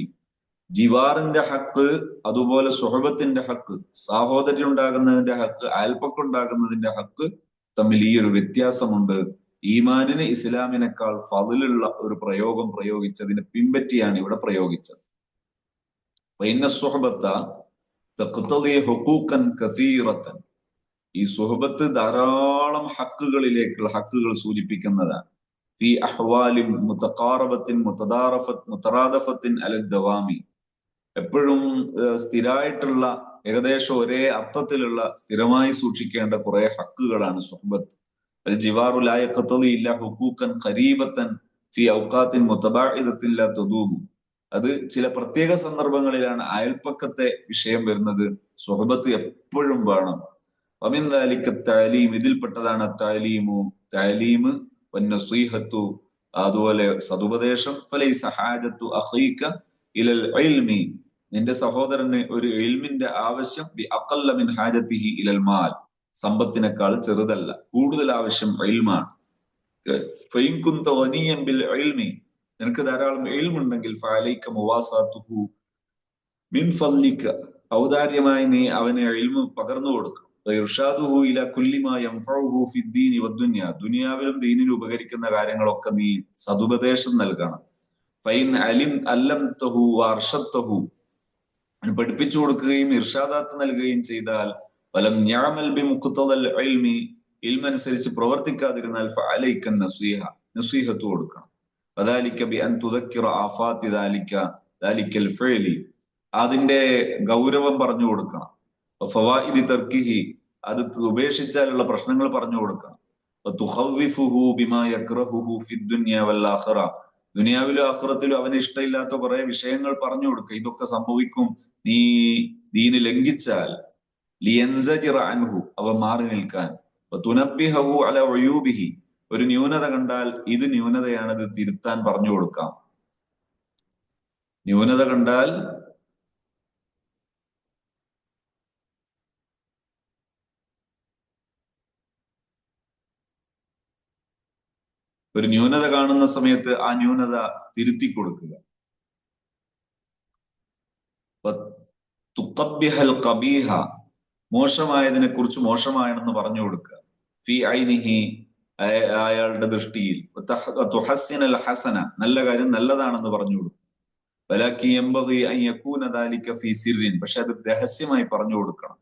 ജിവാറിന്റെ ഹക്ക് അതുപോലെ സുഹബത്തിന്റെ ഹക്ക്, സാഹോദര്യം ഉണ്ടാകുന്നതിന്റെ ഹക്ക്, അയൽപക്കം ഉണ്ടാകുന്നതിന്റെ ഹക്ക് തമ്മിൽ ഈ ഒരു വ്യത്യാസമുണ്ട്. ഈമാനിന് ഇസ്ലാമിനേക്കാൾ ഫദ്ലുള്ള ഒരു പ്രയോഗം പ്രയോഗിച്ചതിനെ പിൻപറ്റിയാണ് ഇവിടെ പ്രയോഗിച്ചത്. ഈ സുഹബത്ത് ധാരാളം ഹക്കുകൾ സൂചിപ്പിക്കുന്നതാണ്. ഫി അഹ്വാലിൻ മുതഖാറബത്തിൻ മുതറാദഫത്തിൻ അലൽ ദവാമി, എപ്പോഴും സ്ഥിരമായിട്ടുള്ള ഏകദേശം ഒരേ അർത്ഥത്തിലുള്ള സ്ഥിരമായി സൂക്ഷിക്കേണ്ട കുറെ ഹക്കുകളാണ് സുഹബത്ത്. അൽ ജിവാറു ലാ യഖ്തദി ഇല്ലാ ഹുഖൂഖൻ ഖരീബത്തൻ ഫി ഔഖാത്തിൻ മുതബാഇദത്തിൻ ലാ തദൂമു, അത് ചില പ്രത്യേക സന്ദർഭങ്ങളിലാണ് അയൽപ്പക്കത്തെ വിഷയം വരുന്നത്. സുഹബത്ത് എപ്പോഴും വേണം. വമിൻ ദാലിക തഅലീം, ഇതിൽപ്പെട്ടതാണ് തഅലീം വന്നസീഹത്തു, അതുപോലെ സതുപദേശം. ഫലൈസ ഹാജത്തു അഖീക ഇലൽ ഇൽമി, നിന്റെ സഹോദരന് ഒരു ഇൽമിന്റെ ആവശ്യം ബി അഖല്ല മിൻ ഹാജത്തിഹി ഇലൽ മാൽ, സമ്പത്തിനേക്കാൾ ചെറുതല്ല, കൂടുതൽ ആവശ്യം ഇൽമാണ്. ഫഇൻ കുൻത ഗനിയൻ ബിൽ ഇൽമി, നിനക്ക് ധാരാളം ഇൽമുണ്ടെങ്കിൽ ഫഅലൈക മുവാസാതുഹു മിൻ ഫദ്ലിക, ഔദാര്യമായി നീ അവനെ ഇൽമു പകർന്നു കൊടുക്കണം. ഇർഷാദുഹു ഇലാ കുല്ലി മാ യൻഫഉഹു ഫിദ്ദീനി വദ്ദുനിയ, ദുനിയാവിലും ദീനിലും ഉപകരിക്കുന്ന കാര്യങ്ങളൊക്കെ നീ സതുപദേശം നൽകണം. ഫൈൻ അല്ലംതഹു വഅർഷദ്തഹു, പഠിപ്പിച്ചു കൊടുക്കുകയും ഇർഷാദാത്ത് നൽകുകയും ചെയ്താൽ, വലം യഅമൽ ബിമുഖ്തദൽ ഇൽമി, ഇൽമനുസരിച്ച് പ്രവർത്തിക്കാതിരുന്നാൽ ഫഅലൈക നസീഹത്ത് കൊടുക്കണം. വദാലിക ബിഅൻ തുദക്കിറ ആഫാത്തി ദാലിക്കൽ ഫഅലി, അതിന്റെ ഗൗരവം പറഞ്ഞു കൊടുക്കണം. ഫവാഇദി തർക്കിഹി, അത് ഉപേക്ഷിച്ചാലുള്ള പ്രശ്നങ്ങൾ പറഞ്ഞു കൊടുക്കണം. തുഖവ്വിഫുഹു ബിമാ യക്റഹുഹു ഫിദ്ദുനിയ വൽ ആഖിറ, ദുനിയാവിലും ആഖിറത്തിലും അവന് ഇഷ്ടമില്ലാത്ത കുറെ വിഷയങ്ങൾ പറഞ്ഞു കൊടുക്കുക. ഇതൊക്കെ സംഭവിക്കും നീ ദീന് ലംഘിച്ചാൽ. ലിയൻസജിറ അൻഹു, അവ മാറി നിൽക്കാൻ. തുനബ്ബിഹു അല ഉയൂബിഹി, ഒരു ന്യൂനത കണ്ടാൽ ഇത് ന്യൂനതയാണത് തിരുത്താൻ പറഞ്ഞു കൊടുക്കാം. ന്യൂനത കണ്ടാൽ ഒരു ന്യൂനത കാണുന്ന സമയത്ത് ആ ന്യൂനത തിരുത്തി കൊടുക്കുക. തുഖബ്ബിഹൽ ഖബീഹ, മോശമായതിനെ കുറിച്ച് മോശമാണെന്ന് പറഞ്ഞു കൊടുക്കുക. ഫി ഐനിഹി, അയാളുടെ ദൃഷ്ടിയിൽ. തുഹസ്സിനൽ ഹസന, നല്ല കാര്യം നല്ലതാണെന്ന് പറഞ്ഞു കൊടുക്കും. വലാകി യംബഗി അൻ യകൂന ദാലിക ഫീ സിർരിൻ, പക്ഷെ അത് രഹസ്യമായി പറഞ്ഞു കൊടുക്കണം.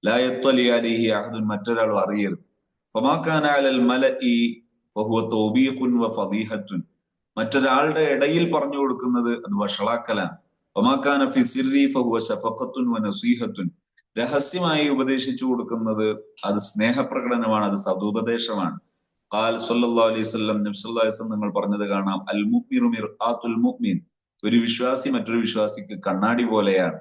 ലാ യത്വലി അലൈഹി അഹദുൻ, മറ്റൊരാളും അറിയരുത്. ഫമാ കാന അലൽ മലഇ ഫഹുവ തൗബീഖുൻ വ ഫദീഹത്തുൻ, മറ്റൊരാളുടെ ഇടയിൽ പറഞ്ഞു കൊടുക്കുന്നത് അത് വഷളാക്കലാണ്. ഫമാ കാന ഫി സിർരി ഫഹുവ ശഫഖത്തുൻ വ നസീഹത്തുൻ, രഹസ്യമായി ഉപദേശിച്ചു കൊടുക്കുന്നത് അത് സ്നേഹപ്രകടനമാണ്, അത് സദുപദേശമാണ്. ഖാൽ സല്ലല്ലാഹു അലൈഹി വസല്ലം, നബി സല്ലല്ലാഹു അലൈഹി വസല്ലം നിങ്ങൾ പറഞ്ഞത് കാണാം, അൽ മുഅ്മിനു മിർആത്തുൽ മുഅ്മിൻ, ഒരു വിശ്വാസി മറ്റൊരു വിശ്വാസിക്ക് കണ്ണാടി പോലെയാണ്.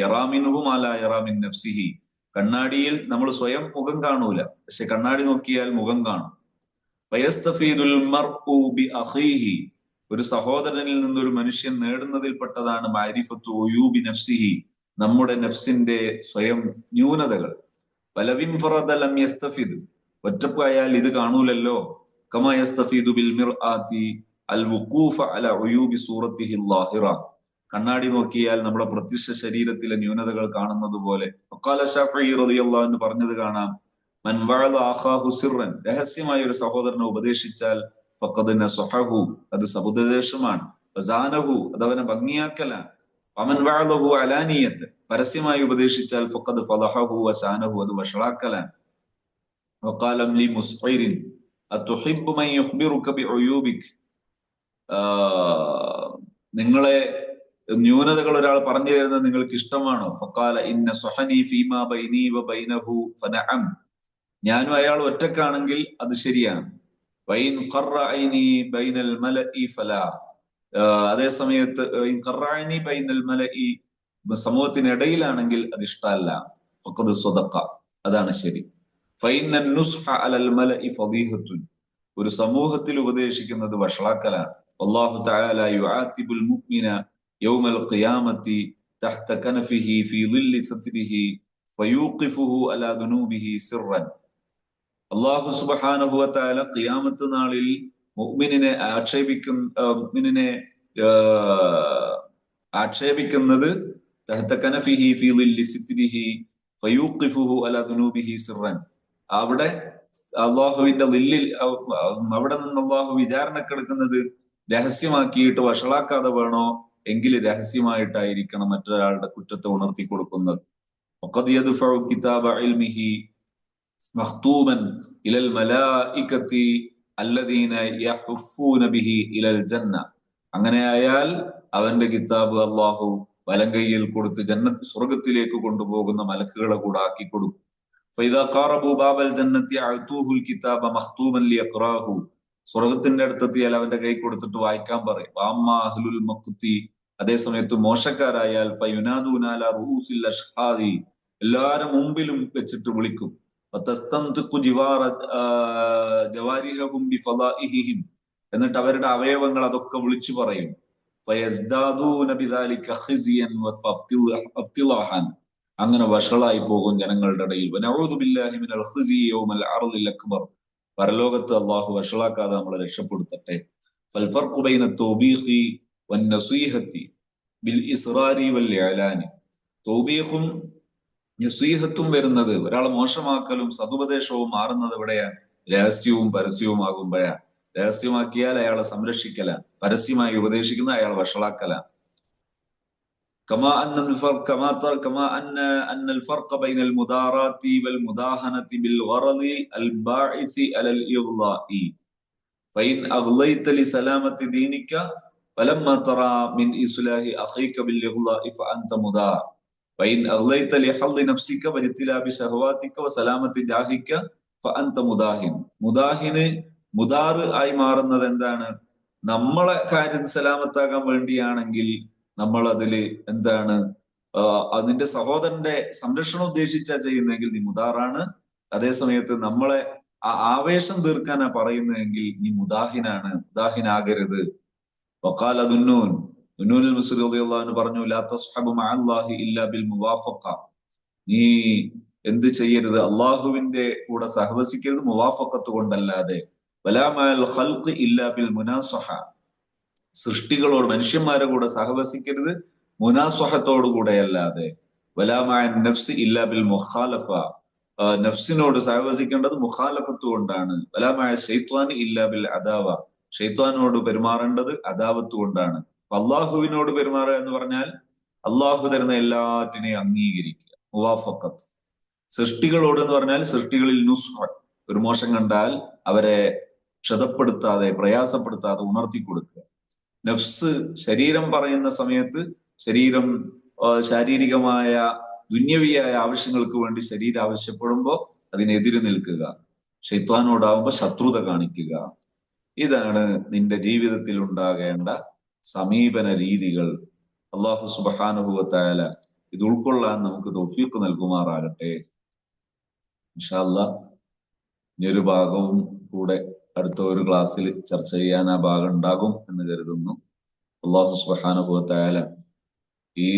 യറാ മിൻഹു മാ ലാ യറാ മിൻ നഫ്സിഹി, കണ്ണാടിയിൽ നമ്മൾ സ്വയം മുഖം കാണൂല, പക്ഷെ കണ്ണാടി നോക്കിയാൽ മുഖം കാണും. ഫയസ്തഫീദുൽ മർഉ ബി അഖീഹി, ഒരു സഹോദരനിൽ നിന്നൊരു മനുഷ്യൻ നേടുന്നതിൽപ്പെട്ടതാണ് മഅരിഫത്തു ഉയൂബി നഫ്സിഹി, നമ്മുടെ നഫ്സിന്റെ സ്വയം ന്യൂനതകൾ. വലവിൻ ഫറദ ലം യസ്തഫിദ്, ഒറ്റപ്പായാൽ ഇത് കാണൂലല്ലോ. കമാ യസ്തഫീദു ബിൽ മിർആതി അൽ വുഖൂഫ അലാ ഉയൂബി സൂറത്തിഹി ളാഹിറ, കണ്ണാടി നോക്കിയാൽ നമ്മുടെ പ്രത്യക്ഷ ശരീരത്തിലെ ന്യൂനതകൾ കാണുന്നത് പോലെ. വഖാല ശാഫിഈ റളിയല്ലാഹു അൻഹു പറഞ്ഞത് കാണാം, മൻ വഅദ അഖാഹു സിർറൻ, രഹസ്യമായ ഒരു സഹോദരനെ ഉപദേശിച്ചാൽ ഫഖദ് നസഹഹു, അത് സബുദ്ദേശമാണ്. വസാനഹു, അത് അവനെ ഭംഗിയാക്കലാണ്. വമൻ വഅദഹു അലാനിയത്ത്, പരസ്യമായി ഉപദേശിച്ചാൽ ഫഖദ് ഫളഹഹു വസാനഹു, അത് വഷളാക്കലാണ്. വഖാല ലി മുസ്ഇരിൻ അതുഹിബ്ബു മൻ യുഖ്ബിറുക ബിഉയൂബിക്, നിങ്ങളെ ന്യൂനതകൾ ഒരാൾ പറഞ്ഞു തരുന്നത് നിങ്ങൾക്ക് ഇഷ്ടമാണോ? ഫഖാല ഇന്ന സുഹനി ഫീമാ ബൈനി വ ബൈനഹു ഫനഅം, ഞാനും അയാൾ ഒറ്റക്കാണെങ്കിൽ അത് ശരിയാണ്. വൈൻ ഖറഅനി ബൈനൽ മലഇ ഫലാ, അതേ സമയത്ത് ഖറഅനി ബൈനൽ മലഇ, സമൂഹത്തിനിടയിലാണെങ്കിൽ അത് ഇഷ്ടമല്ല. ഫഖദ് സ്വദഖ, അതാണ് ശരി. ഫൈനൻ നുസ്ഹ അലൽ മലഇ ഫദീഹത്തുൻ, ഒരു സമൂഹത്തിൽ ഉപദേശിക്കുന്നത് വഷളാക്കലാണ്. അല്ലാഹു തആല യുആതിബുൽ മുഅ്മിന യൗമൽ ഖിയാമത്തി തഹ്ത കനഫിഹി ഫീ ളില്ലി സത്രിഹി ഫയൂഖിഫുഹു അലാ ദുനൂബിഹി സിർറൻ, അല്ലാഹു സുബ്ഹാനഹു വ തആല ഖിയാമത്ത് നാളിൽ മുഅ്മിനിനെ ആക്ഷേപിക്കുന്നത് തഹ്ത കനഫിഹി ഫീ ളില്ലി സത്രിഹി ഫയൂഖിഫുഹു അലാ ദുനൂബിഹി സിർറൻ, അവിടെ അള്ളാഹുവിന്റെ ലില്ലിൽ, അവിടെ നിന്ന് അള്ളാഹു വിചാരണക്കെടുക്കുന്നത് രഹസ്യമാക്കിയിട്ട് വഷളാക്കാതെ വേണോ എങ്കിൽ രഹസ്യമായിട്ടായിരിക്കണം മറ്റൊരാളുടെ കുറ്റത്തെ ഉണർത്തി കൊടുക്കുന്നത്. വഖദ് യദ്ഫഉ കിതാബ ഇൽമിഹി മഖ്തൂമൻ ഇലൽ മലായികതി അല്ലദീന യഹുഫൂന ബിഹി ഇലൽ ജന്ന, അങ്ങനെയായാൽ അവന്റെ കിതാബ് അള്ളാഹു വലങ്കയിൽ കൊടുത്ത് ജന്നത്ത് സ്വർഗത്തിലേക്ക് കൊണ്ടുപോകുന്ന മലക്കുകളെ കൂടെ ആക്കി കൊടുക്കും. ഫൈദാ ഖാറബു ബാബൽ ജന്നത്തി അഅതൂഹുൽ കിതാബ മഖ്തൂമൻ ലിയഖറാഹു, സ്വർഗത്തിന്റെ അടുത്തെത്തിയാൽ അവന്റെ കൈ കൊടുത്തിട്ട് വായിക്കാൻ പറയും. വാമ്മാ അഹ്ലുൽ മഖ്തി, അതേ സമയത്ത് മോശക്കാരായാൽ ഫയുനാദൂന അലാ റൂസിൽ അഷ്ഹാദി, എല്ലാരും മുമ്പിലും വെച്ചിട്ട് വിളിക്കും. വതസ്തൻതിഖു ജിവാറ ജവാരിഹും ബിഫളാഇഹിം, എന്നിട്ട് അവരുടെ അവയവങ്ങൾ അതൊക്കെ വിളിച്ചു പറയും. ഫയസ്ദാദൂന ബിദാലിക ഖിസിയൻ വഫ്തിളാഹൻ, അങ്ങനെ വഷളായി പോകും ജനങ്ങളുടെ ഇടയിൽ. വനഊദു ബില്ലാഹി മിനൽ ഖിസി യൗമൽ അർദിൽ അക്ബർ, പരലോകത്ത് അല്ലാഹു വഷളാക്കാതെ നമ്മളെ രക്ഷപ്പെടുത്തട്ടെ. ഫൽ ഫർഖു ബൈന തൗബീഖി വൻ നസീഹത്തി ബിൽ ഇസ്റാരി വൽ ഇഅലാനി, തൗബീഖും നസീഹത്തും വരുന്നത്, ഒരാളെ മോശമാക്കലും സതുപദേശവും മാറുന്നത് എവിടെയാണ്? രഹസ്യവും പരസ്യവുമാകുമ്പോഴാണ്. രഹസ്യമാക്കിയാൽ അയാളെ സംരക്ഷിക്കലാണ്, പരസ്യമായി ഉപദേശിക്കുന്ന അയാളെ വഷളാക്കലാണ്. كما أن الفرق بين المداراة والمداهنة بالغرض الباعث على الإغلاء، فإن أغليت لسلامة دينك فلما ترى من إصلاح أخيك بالإغلاء فأنت مدار، وإن أغليت لحظ نفسك واجتلاب شهواتك وسلامة جاهك فأنت مداهن. മുദാർ ആയി മാറുന്നത് എന്താണ്? നമ്മളെ കാര്യം സലാമത്താകാൻ വേണ്ടിയാണെങ്കിൽ നമ്മൾ അതില് എന്താണ്, അതിന്റെ സഹോദരന്റെ സംരക്ഷണം ഉദ്ദേശിച്ചാ ചെയ്യുന്നതെങ്കിൽ നീ മുദാറാണ്. അതേ സമയത്ത് നമ്മളെ ആവേശം തീർക്കാനാ പറയുന്നതെങ്കിൽ നീ മുദാഹിനാകരുത്. വഖാല ദുന്നൂനുൽ മിസ്രി റളിയല്ലാഹു അൻഹു പറഞ്ഞു, ലാ തസ്ഹബു മഅല്ലാഹി ഇല്ലാ ബിൽ മുവാഫഖ, നീ എന്ത് ചെയ്യരുത്? അള്ളാഹുവിന്റെ കൂടെ സഹവസിക്കരുത് മുവാഫഖത്ത് കൊണ്ടല്ലാതെ. വലാ മഅൽ ഖൽഖി ഇല്ലാ ബിൽ മുനാസഹ, സൃഷ്ടികളോട് മനുഷ്യന്മാരെ കൂടെ സഹവസിക്കരുത് മുനാസ്വഹത്തോടു കൂടെ അല്ലാതെ. വലാ മഅൻ നഫ്സി ഇല്ലാ ബിൽ മുഖാലഫ, നഫ്സിനോട് സഹവസിക്കേണ്ടത് മുഖാലഫത്ത് കൊണ്ടാണ്. വലാ മഅ ശൈത്വാനി ഇല്ലാ ബിൽ അദാവ, ഷെയ്ത്താനോട് പെരുമാറേണ്ടത് അദാവത്ത് കൊണ്ടാണ്. അള്ളാഹുവിനോട് പെരുമാറുക എന്ന് പറഞ്ഞാൽ അള്ളാഹു തരുന്ന എല്ലാറ്റിനെയും അംഗീകരിക്കുക, മുവാഫഖത്ത്. സൃഷ്ടികളോട് എന്ന് പറഞ്ഞാൽ സൃഷ്ടികളിൽ നുസ്ഹ, ഒരു മോശം കണ്ടാൽ അവരെ ക്ഷതപ്പെടുത്താതെ പ്രയാസപ്പെടുത്താതെ ഉണർത്തി കൊടുക്കുക. നഫ്സ് ശരീരം പറയുന്ന സമയത്ത് ശരീരം ശാരീരികമായ ദുന്യവിയായ ആവശ്യങ്ങൾക്ക് വേണ്ടി ശരീരം ആവശ്യപ്പെടുമ്പോൾ അതിനെതിരെ നിൽക്കുക. ഷൈത്വാനോടാവുമ്പോ ശത്രുത കാണിക്കുക. ഇതാണ് നിന്റെ ജീവിതത്തിൽ ഉണ്ടാകേണ്ട സമീപന രീതികൾ. അള്ളാഹു സുബ്ഹാനഹു വ തആല ഇത് ഉൾക്കൊള്ളാൻ നമുക്ക് തൗഫീഖ് നൽകുമാറാകട്ടെ. ഇൻഷാ അല്ലാഹ് ഇനി ഒരു ഭാഗവും കൂടെ അടുത്ത ഒരു ക്ലാസ്സിൽ ചർച്ച ചെയ്യാൻ ആ ഭാഗം ഉണ്ടാകും എന്ന് കരുതുന്നു. അള്ളാഹു സുബ്ഹാനഹു വ തആല ഈ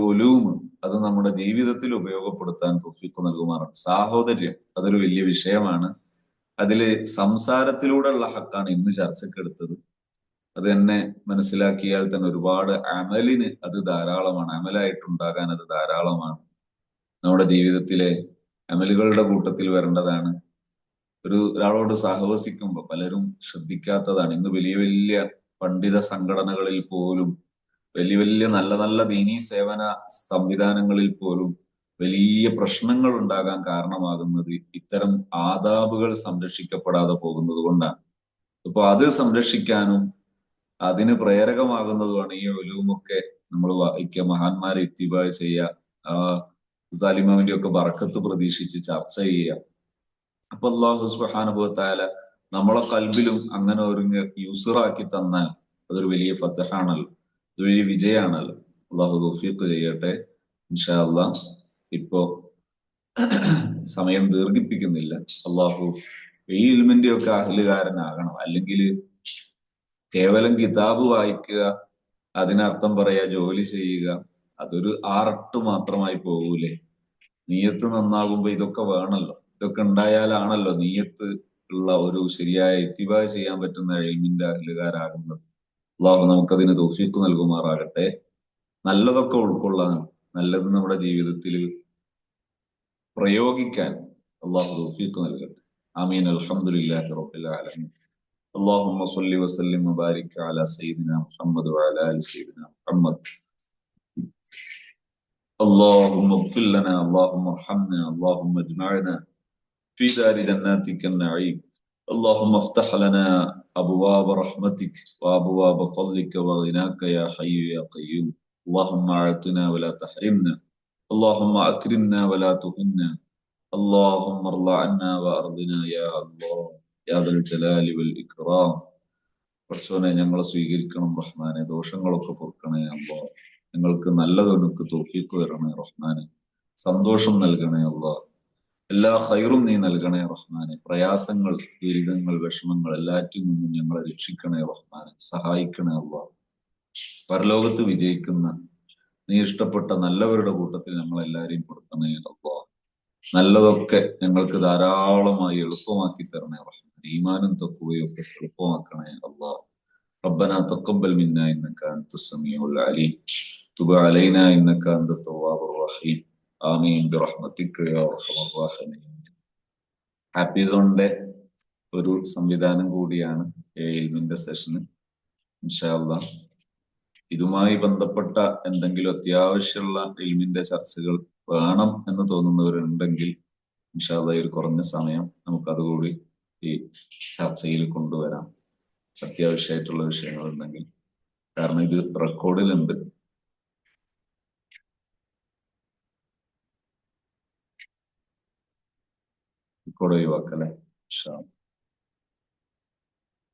ഉലൂം അത് നമ്മുടെ ജീവിതത്തിൽ ഉപയോഗപ്പെടുത്താൻ തൗഫീഖ് നൽകുമാറാകട്ടെ. സാഹോദര്യം അതൊരു വലിയ വിഷയമാണ്. അതില് സംസാരത്തിലൂടെയുള്ള ഹക്കാണ് ഇന്ന് ചർച്ചക്കെടുത്തത്. അത് തന്നെ മനസ്സിലാക്കിയാൽ തന്നെ ഒരുപാട് അമലിന് അത് ധാരാളമാണ്, അമലായിട്ടുണ്ടാകാൻ അത് ധാരാളമാണ്. നമ്മുടെ ജീവിതത്തിലെ അമലുകളുടെ കൂട്ടത്തിൽ വരേണ്ടതാണ്. ഒരാളോട് സഹവസിക്കുമ്പോൾ പലരും ശ്രദ്ധിക്കാത്തതാണ്. ഇന്ന് വലിയ വലിയ പണ്ഡിത സംഘടനകളിൽ പോലും, വലിയ വലിയ നല്ല നല്ല ദീനീ സേവന സംവിധാനങ്ങളിൽ പോലും വലിയ പ്രശ്നങ്ങൾ ഉണ്ടാകാൻ കാരണമാകുന്നത് ഇത്തരം ആദാബുകൾ സംരക്ഷിക്കപ്പെടാതെ പോകുന്നത് കൊണ്ടാണ്. അപ്പൊ അത് സംരക്ഷിക്കാനും അതിന് പ്രേരകമാകുന്നതുമാണ് ഈ ഉലൂമൊക്കെ നമ്മൾ വായിക്കുക, മഹാന്മാരെ ഇത്തിബാ ചെയ്യുക, സാലിമാവിന്റെ ഒക്കെ ബറക്കത്ത് പ്രതീക്ഷിച്ച് ചർച്ച ചെയ്യുക. അപ്പൊ അല്ലാഹു സുബ്ഹാനഹു വ തആല നമ്മളെ കൽബിലും അങ്ങനെ ഒരു യൂസറാക്കി തന്നാൽ അതൊരു വലിയ ഫതഹാണല്ലോ, ഒരു വലിയ വിജയാണല്ലോ. അള്ളാഹു തൗഫീഖ് ചെയ്യട്ടെ. ഇൻഷാ അല്ലാഹ് ഇപ്പോ സമയം ദീർഘിപ്പിക്കുന്നില്ല. അള്ളാഹു ഈ ഇൽമിന്റെ ഒക്കെ അഹ്ലുകാരനാകണം. അല്ലെങ്കിൽ കേവലം കിതാബ് വായിക്കുക, അതിനർത്ഥം പറയാ, ജോലി ചെയ്യുക, അതൊരു ആർട്ട് മാത്രമായി പോകൂലേ. നീയത്ത് നന്നാകുമ്പോ ഇതൊക്കെ വേണമല്ലോ. ഇതൊക്കെ ഉണ്ടായാലാണല്ലോ നീയത്ത് ഉള്ള ഒരു ശരിയായ ഇത്തിബാ ചെയ്യാൻ പറ്റുന്ന ഇൽമിന്റെ അഹ്ലുകാരാകുന്നത്. അള്ളാഹു നമുക്കതിന് തൗഫീഖ് നൽകുമാറാകട്ടെ. നല്ലതൊക്കെ ഉൾക്കൊള്ളാൻ, നല്ലത് നമ്മുടെ ജീവിതത്തിൽ പ്രയോഗിക്കാൻ അള്ളാഹു തൗഫീഖ് നൽകട്ടെ. ആമീൻ. അൽഹംദുലില്ലാഹി റബ്ബിൽ ആലമീൻ. اللهم صل وسلم وبارك على سيدنا محمد وعلى ال سيدنا محمد. اللهم اغفر لنا، اللهم ارحمنا، اللهم اجمعنا في دار جناتك النعيم. اللهم افتح لنا ابواب رحمتك وابواب فضلك وغناك يا حي يا قيوم. اللهم اعطنا ولا تحرمنا، اللهم اكرمنا ولا تهنا، اللهم ارض عنا وارضنا يا الله يا ذا الجلال والإكرام. പടച്ചോനെ, ഞങ്ങളെ സ്വീകരിക്കണം റഹ്മാനെ, ദോഷങ്ങളൊക്കെ പൊറുക്കണേ അല്ലാ. ഞങ്ങൾക്ക് നല്ലതൊക്കെ തൗഫീഖ് തരണേ റഹ്മാനെ, സന്തോഷം നൽകണേ അല്ലാ, എല്ലാ ഖൈറും നീ നൽകണേ റഹ്മാനെ. പ്രയാസങ്ങൾ, ദുരിതങ്ങൾ, വിഷമങ്ങൾ എല്ലാറ്റിൽ നിന്നും ഞങ്ങളെ രക്ഷിക്കണേ റഹ്മാനെ, സഹായിക്കണേ അല്ലാ. പരലോകത്ത് വിജയിക്കുന്ന നീ ഇഷ്ടപ്പെട്ട നല്ലവരുടെ കൂട്ടത്തിൽ ഞങ്ങളെല്ലാരെയും പെടുത്തണേ അല്ലാ. നല്ലതൊക്കെ ഞങ്ങൾക്ക് ധാരാളമായി എളുപ്പമാക്കി തരണേ റഹ്മാൻ. ഈമാനും തഖ്വയും ഒക്കെ എളുപ്പമാക്കണേ അല്ലാഹ്. ربنا تقبل منا انك انت السميع العليم، تب علينا انك انت التواب الرحيم. آمين برحمتك يا ارحم الراحمين. ഹാപ്പി സോണിന്റെ ഒരു സംവിധാനം കൂടിയാണ് ഇൽമിന്റെ സെഷന്. ഇൻഷാ അല്ലാഹ് ഇതുമായി ബന്ധപ്പെട്ട എന്തെങ്കിലും അത്യാവശ്യമുള്ള ഇൽമിന്റെ ചർച്ചകൾ വേണം എന്ന് തോന്നുന്നവരുണ്ടെങ്കിൽ ഇൻഷാ അല്ലാഹ് ഒരു കുറഞ്ഞ സമയം നമുക്ക് അതുകൂടി ഈ ചർച്ചയിൽ കൊണ്ടുവരാം, അത്യാവശ്യമായിട്ടുള്ള വിഷയങ്ങൾ ഉണ്ടെങ്കിൽ. കാരണം ഇത് റെക്കോർഡിലുണ്ട്. റെക്കോർഡ് ഒഴിവാക്കല്ലേ. ഇൻഷാ അല്ലാഹ്.